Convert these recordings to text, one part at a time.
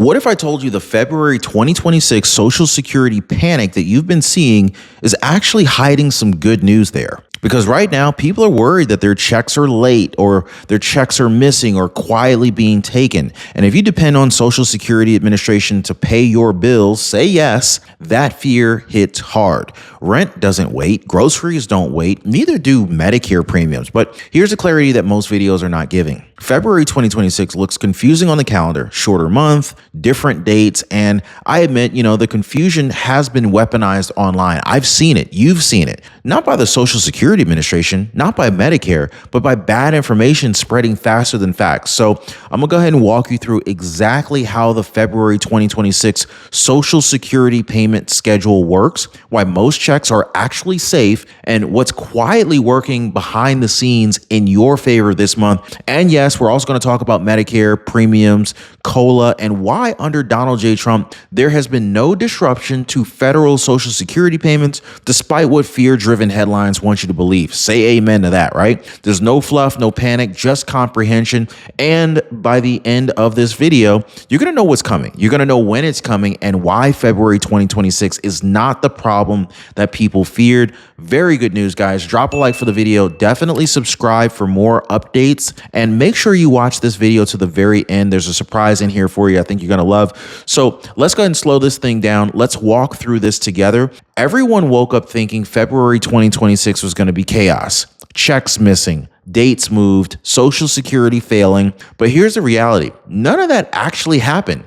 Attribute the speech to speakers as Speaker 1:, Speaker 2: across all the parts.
Speaker 1: What if I told you the February 2026 Social Security panic that you've been seeing is actually hiding some good news there? Because right now, people are worried that their checks are late or their checks are missing or quietly being taken. And if you depend on Social Security Administration to pay your bills, say yes, that fear hits hard. Rent doesn't wait, groceries don't wait, neither do Medicare premiums. But here's the clarity that most videos are not giving. February 2026 looks confusing on the calendar, shorter month, different dates, and I admit, the confusion has been weaponized online. I've seen it. You've seen it. Not by the Social Security Administration, not by Medicare, but by bad information spreading faster than facts. So I'm gonna go ahead and walk you through exactly how the February 2026 Social Security payment schedule works, why most checks are actually safe, and what's quietly working behind the scenes in your favor this month. And yes, we're also going to talk about Medicare, premiums, COLA, and why under Donald J. Trump, there has been no disruption to federal Social Security payments, despite what fear-driven headlines want you to believe. Say amen to that, right? There's no fluff, no panic, just comprehension. And by the end of this video, you're going to know what's coming. You're going to know when it's coming and why February 2026 is not the problem that people feared. Very good news, guys. Drop a like for the video. Definitely subscribe for more updates and make sure you watch this video to the very end. There's a surprise in here for you I think you're going to love. So let's go ahead and slow this thing down. Let's walk through this together. Everyone woke up thinking February 2026 was going to be chaos. Checks missing, dates moved, Social Security failing. But here's the reality. None of that actually happened.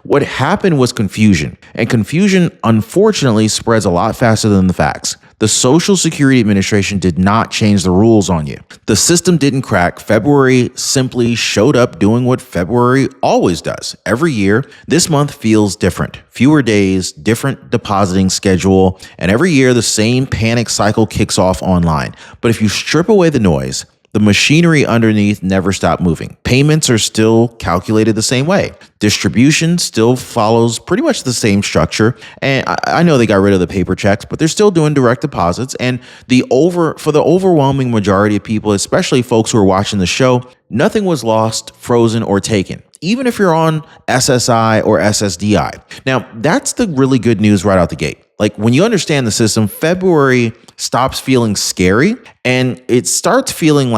Speaker 1: What happened was confusion. And confusion, unfortunately, spreads a lot faster than the facts. The Social Security Administration did not change the rules on you. The system didn't crack. February simply showed up doing what February always does. Every year, this month feels different. Fewer days, different depositing schedule, and every year the same panic cycle kicks off online. But if you strip away the noise, the machinery underneath never stopped moving. Payments are still calculated the same way. Distribution still follows pretty much the same structure. And I know they got rid of the paper checks, but they're still doing direct deposits. And for the overwhelming majority of people, especially folks who are watching the show, nothing was lost, frozen, or taken, even if you're on SSI or SSDI. Now, that's the really good news right out the gate. When you understand the system, February stops feeling scary and it starts feeling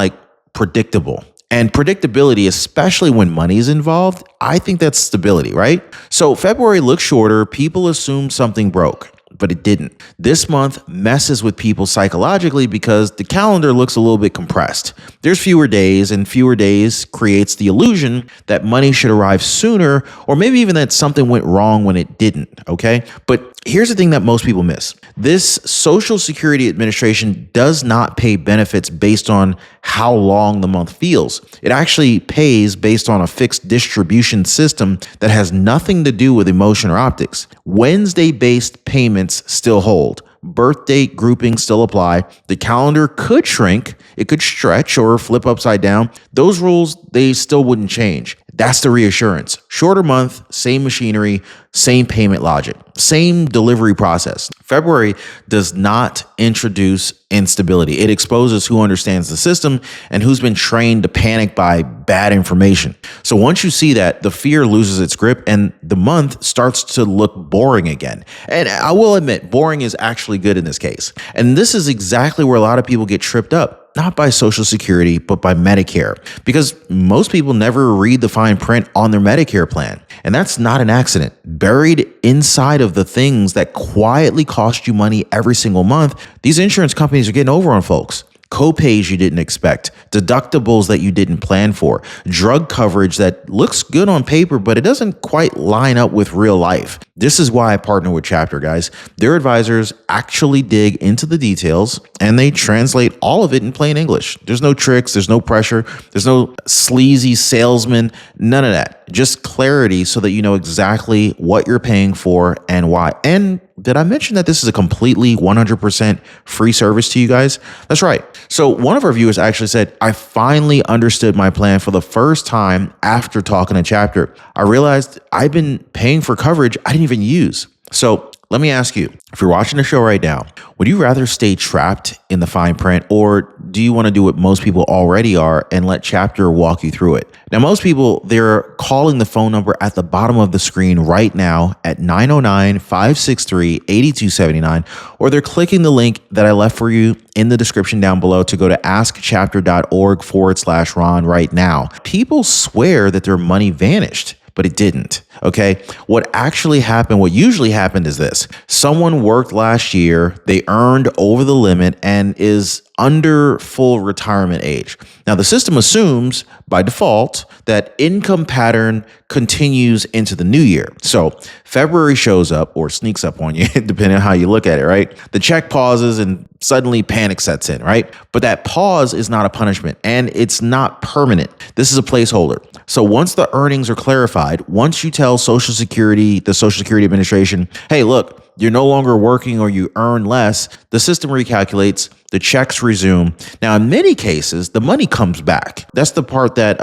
Speaker 1: predictable. And predictability, especially when money is involved, I think that's stability, right? So February looks shorter. People assume something broke, but it didn't. This month messes with people psychologically because the calendar looks a little bit compressed. There's fewer days, and fewer days creates the illusion that money should arrive sooner, or maybe even that something went wrong when it didn't, okay? But here's the thing that most people miss. This Social Security Administration does not pay benefits based on how long the month feels. It actually pays based on a fixed distribution system that has nothing to do with emotion or optics. Wednesday-based payments still hold. Birth date groupings still apply. The calendar could shrink, it could stretch or flip upside down. Those rules, they still wouldn't change. That's the reassurance. Shorter month, same machinery, same payment logic, same delivery process. February does not introduce instability. It exposes who understands the system and who's been trained to panic by bad information. So once you see that, the fear loses its grip and the month starts to look boring again. And I will admit, boring is actually good in this case. And this is exactly where a lot of people get tripped up. Not by Social Security, but by Medicare, because most people never read the fine print on their Medicare plan. And that's not an accident. Buried inside of the things that quietly cost you money every single month, these insurance companies are getting over on folks. Co-pays you didn't expect, deductibles that you didn't plan for, drug coverage that looks good on paper, but it doesn't quite line up with real life. This is why I partner with Chapter, guys. Their advisors actually dig into the details and they translate all of it in plain English. There's no tricks, there's no pressure, there's no sleazy salesman, none of that. Just clarity so that you know exactly what you're paying for and why. And did I mention that this is a completely 100% free service to you guys? That's right. So one of our viewers actually said, I finally understood my plan for the first time after talking to Chapter. I realized I've been paying for coverage I didn't even use. So let me ask you, if you're watching the show right now, would you rather stay trapped in the fine print, or do you want to do what most people already are and let Chapter walk you through it? Now, most people, they're calling the phone number at the bottom of the screen right now at 909-563-8279, or they're clicking the link that I left for you in the description down below to go to askchapter.org/Ron right now. People swear that their money vanished, but it didn't. Okay. What actually happened, what usually happened is this: someone worked last year, they earned over the limit and is under full retirement age. Now, the system assumes by default that income pattern continues into the new year. So February shows up or sneaks up on you, depending on how you look at it, right? The check pauses and suddenly panic sets in, right? But that pause is not a punishment and it's not permanent. This is a placeholder. So once the earnings are clarified, once you tell Social Security, the Social Security Administration, hey, look, you're no longer working or you earn less, the system recalculates, the checks resume. Now, in many cases, the money comes back. That's the part that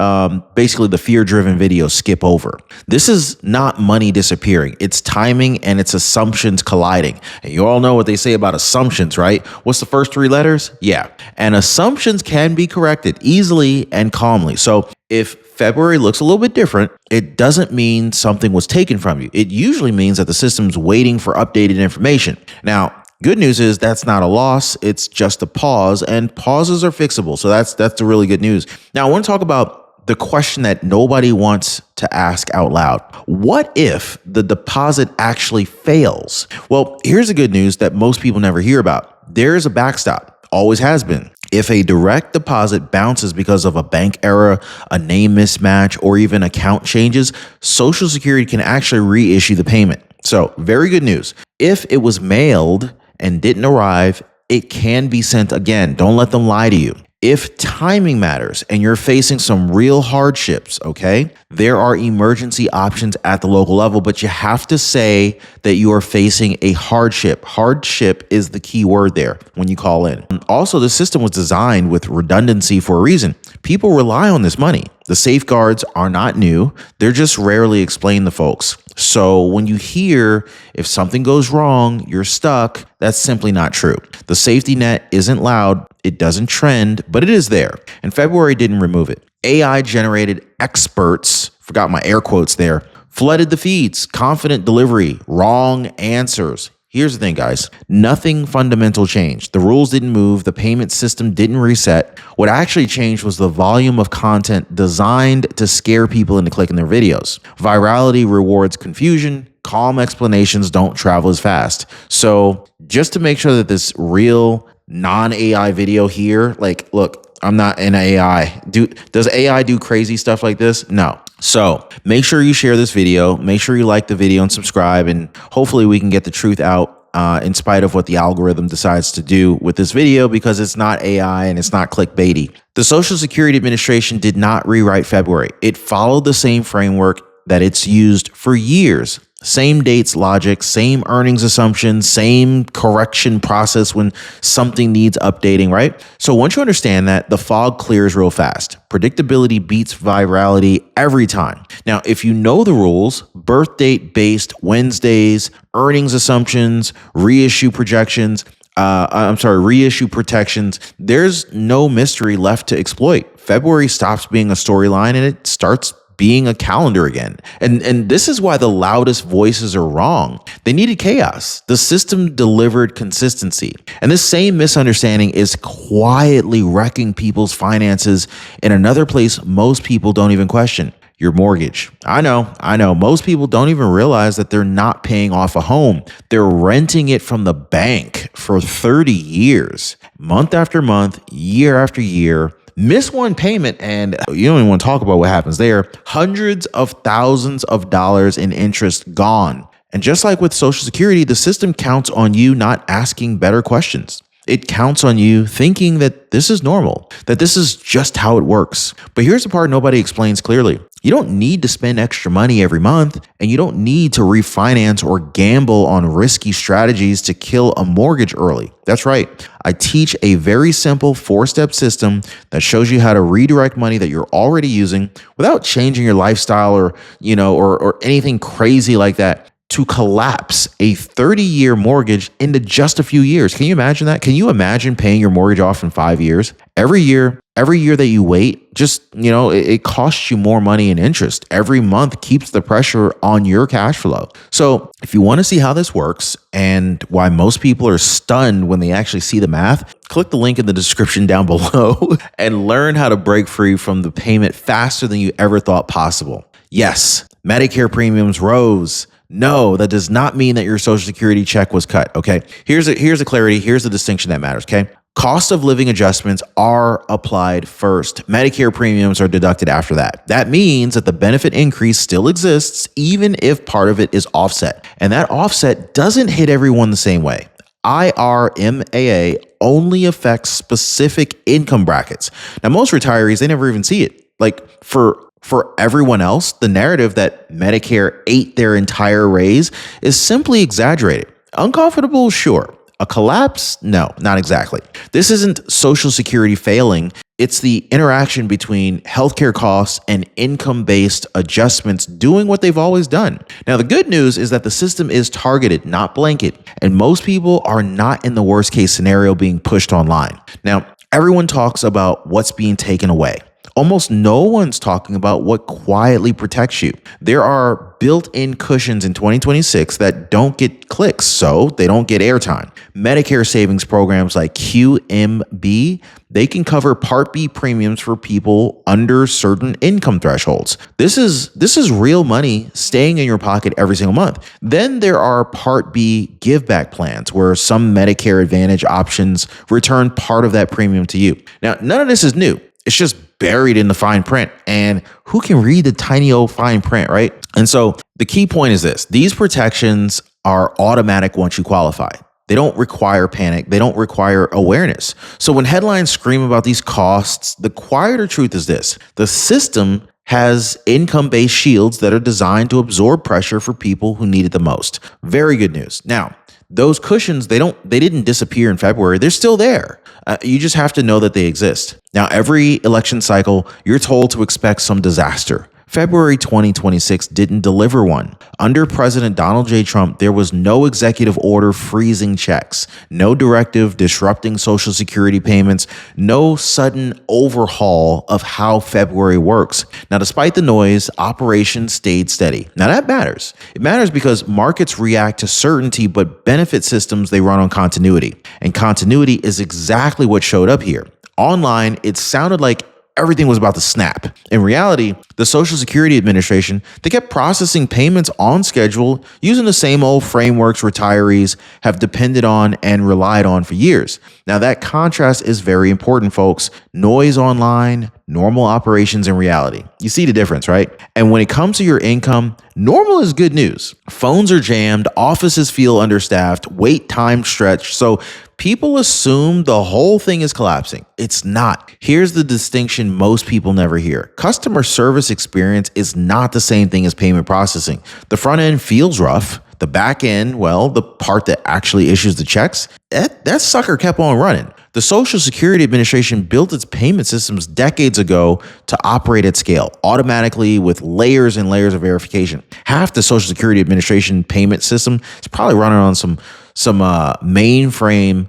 Speaker 1: basically the fear-driven videos skip over. This is not money disappearing. It's timing and it's assumptions colliding. And you all know what they say about assumptions, right? What's the first three letters? Yeah. And assumptions can be corrected easily and calmly. So if February looks a little bit different, it doesn't mean something was taken from you. It usually means that the system's waiting for updated information. Now, good news is that's not a loss. It's just a pause, and pauses are fixable. So that's the really good news. Now, I want to talk about the question that nobody wants to ask out loud. What if the deposit actually fails? Well, here's the good news that most people never hear about. There's a backstop, always has been. If a direct deposit bounces because of a bank error, a name mismatch, or even account changes, Social Security can actually reissue the payment. So, very good news. If it was mailed and didn't arrive, it can be sent again. Don't let them lie to you. If timing matters and you're facing some real hardships, okay, there are emergency options at the local level, but you have to say that you are facing a hardship. Hardship is the key word there when you call in. Also, the system was designed with redundancy for a reason. People rely on this money. The safeguards are not new. They're just rarely explained to folks. So when you hear if something goes wrong, you're stuck, that's simply not true. The safety net isn't loud. It doesn't trend, but it is there. And February didn't remove it. AI generated experts, forgot my air quotes there, flooded the feeds, confident delivery, wrong answers. Here's the thing, guys. Nothing fundamental changed. The rules didn't move. The payment system didn't reset. What actually changed was the volume of content designed to scare people into clicking their videos. Virality rewards confusion. Calm explanations don't travel as fast. So just to make sure that this real non-AI video here, like, look, I'm not in AI. Does AI do crazy stuff like this? No. So make sure you share this video. Make sure you like the video and subscribe. And hopefully we can get the truth out in spite of what the algorithm decides to do with this video, because it's not AI and it's not clickbaity. The Social Security Administration did not rewrite February. It followed the same framework that it's used for years. Same dates logic, same earnings assumptions, same correction process when something needs updating, right? So once you understand that, the fog clears real fast. Predictability beats virality every time. Now, if you know the rules, birth date based Wednesdays, earnings assumptions, reissue protections, there's no mystery left to exploit. February stops being a storyline and it starts being a calendar again. And this is why the loudest voices are wrong. They needed chaos. The system delivered consistency. And this same misunderstanding is quietly wrecking people's finances in another place most people don't even question: your mortgage. I know. Most people don't even realize that they're not paying off a home. They're renting it from the bank for 30 years, month after month, year after year. Miss one payment and you don't even want to talk about what happens there. Hundreds of thousands of dollars in interest gone. And just like with Social Security, the system counts on you not asking better questions. It counts on you thinking that this is normal, that this is just how it works. But here's the part nobody explains clearly. You don't need to spend extra money every month, and you don't need to refinance or gamble on risky strategies to kill a mortgage early. That's right. I teach a very simple 4-step system that shows you how to redirect money that you're already using without changing your lifestyle or anything crazy like that. to collapse a 30-year mortgage into just a few years. Can you imagine that? Can you imagine paying your mortgage off in 5 years? Every year that you wait, just, it costs you more money in interest. Every month keeps the pressure on your cash flow. So if you want to see how this works and why most people are stunned when they actually see the math, click the link in the description down below and learn how to break free from the payment faster than you ever thought possible. Yes, Medicare premiums rose. No, that does not mean that your Social Security check was cut. Okay. Here's the clarity. Here's the distinction that matters. Okay. Cost of living adjustments are applied first. Medicare premiums are deducted after that. That means that the benefit increase still exists, even if part of it is offset. And that offset doesn't hit everyone the same way. IRMAA only affects specific income brackets. Now, most retirees, they never even see it. Like for everyone else, the narrative that Medicare ate their entire raise is simply exaggerated. Uncomfortable, sure. A collapse? No, not exactly. This isn't Social Security failing. It's the interaction between healthcare costs and income-based adjustments doing what they've always done. Now, the good news is that the system is targeted, not blanket, and most people are not in the worst-case scenario being pushed online. Now, everyone talks about what's being taken away. Almost no one's talking about what quietly protects you. There are built-in cushions in 2026 that don't get clicks, so they don't get airtime. Medicare savings programs like QMB, they can cover Part B premiums for people under certain income thresholds. This is real money staying in your pocket every single month. Then there are Part B give back plans where some Medicare Advantage options return part of that premium to you. Now, none of this is new. It's just buried in the fine print, and who can read the tiny old fine print, right? And so the key point is this: these protections are automatic once you qualify. They don't require panic. They don't require awareness. So when headlines scream about these costs, the quieter truth is this: the system has income-based shields that are designed to absorb pressure for people who need it the most. Very good news. Now, those cushions, they didn't disappear in February. They're still there. You just have to know that they exist. Now, every election cycle, you're told to expect some disaster. February 2026 didn't deliver one. Under President Donald J. Trump, there was no executive order freezing checks, no directive disrupting Social Security payments, no sudden overhaul of how February works. Now, despite the noise, operations stayed steady. Now, that matters. It matters because markets react to certainty, but benefit systems, they run on continuity. And continuity is exactly what showed up here. Online, it sounded like everything was about to snap. In reality, the Social Security Administration, they kept processing payments on schedule using the same old frameworks retirees have depended on and relied on for years. Now, that contrast is very important, folks. Noise online, normal operations in reality. You see the difference, right? And when it comes to your income, normal is good news. Phones are jammed, offices feel understaffed, wait time stretched. So people assume the whole thing is collapsing. It's not. Here's the distinction most people never hear. Customer service experience is not the same thing as payment processing. The front end feels rough. The back end, well, the part that actually issues the checks, that sucker kept on running. The Social Security Administration built its payment systems decades ago to operate at scale, automatically with layers and layers of verification. Half the Social Security Administration payment system is probably running on some mainframe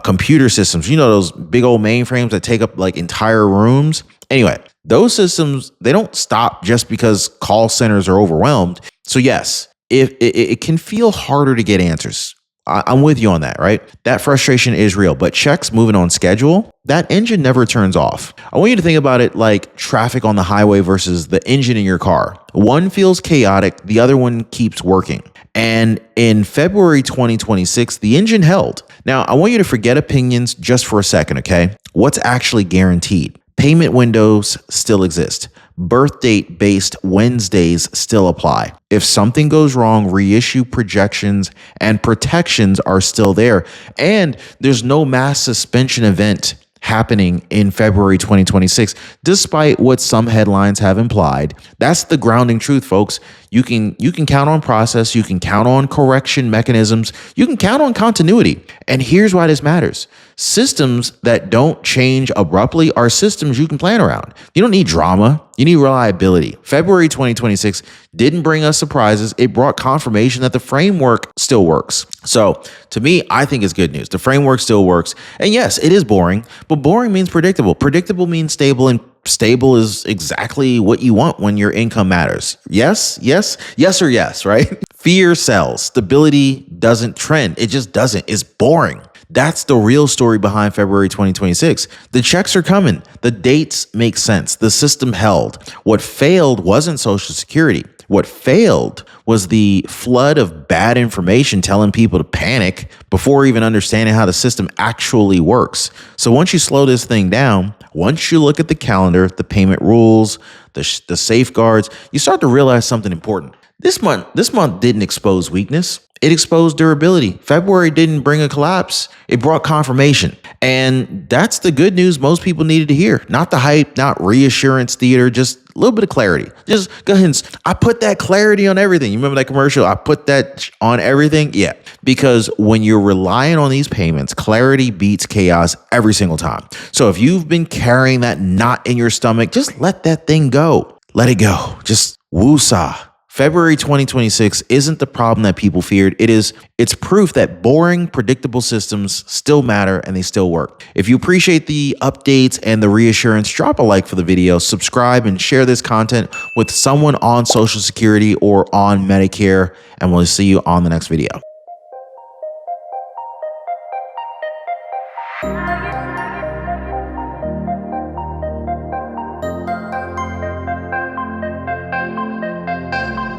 Speaker 1: computer systems. You know, those big old mainframes that take up like entire rooms. Anyway, those systems, they don't stop just because call centers are overwhelmed. So yes, it can feel harder to get answers. I'm with you on that, right? That frustration is real, but checks moving on schedule, that engine never turns off. I want you to think about it like traffic on the highway versus the engine in your car. One feels chaotic, the other one keeps working. And in February 2026, the engine held. Now, I want you to forget opinions just for a second, okay? What's actually guaranteed? Payment windows still exist. Birth date based Wednesdays still apply. If something goes wrong, reissue projections and protections are still there. And there's no mass suspension event happening in February 2026, despite what some headlines have implied. That's the grounding truth, folks. You can count on process, you can count on correction mechanisms, you can count on continuity. And here's why this matters. Systems that don't change abruptly are systems you can plan around. You don't need drama. You need reliability. February 2026 didn't bring us surprises. It brought confirmation that the framework still works. So to me, I think it's good news. The framework still works. And yes, it is boring, but boring means predictable. Predictable means stable, and stable is exactly what you want when your income matters. Yes, or yes, right? Fear sells. Stability doesn't trend. It just doesn't. It's boring. That's the real story behind February 2026. The checks are coming. The dates make sense. The system held. What failed wasn't Social Security. What failed was the flood of bad information telling people to panic before even understanding how the system actually works. So once you slow this thing down, once you look at the calendar, the payment rules, the safeguards, you start to realize something important. This month didn't expose weakness. It exposed durability. February didn't bring a collapse. It brought confirmation. And that's the good news most people needed to hear. Not the hype, not reassurance theater, just a little bit of clarity. Just go ahead and I put that clarity on everything. You remember that commercial? I put that on everything. Yeah. Because when you're relying on these payments, clarity beats chaos every single time. So if you've been carrying that knot in your stomach, just let that thing go. Let it go. Just woosah. February 2026 isn't the problem that people feared. It's proof that boring, predictable systems still matter and they still work. If you appreciate the updates and the reassurance, drop a like for the video, subscribe, and share this content with someone on Social Security or on Medicare, and we'll see you on the next video.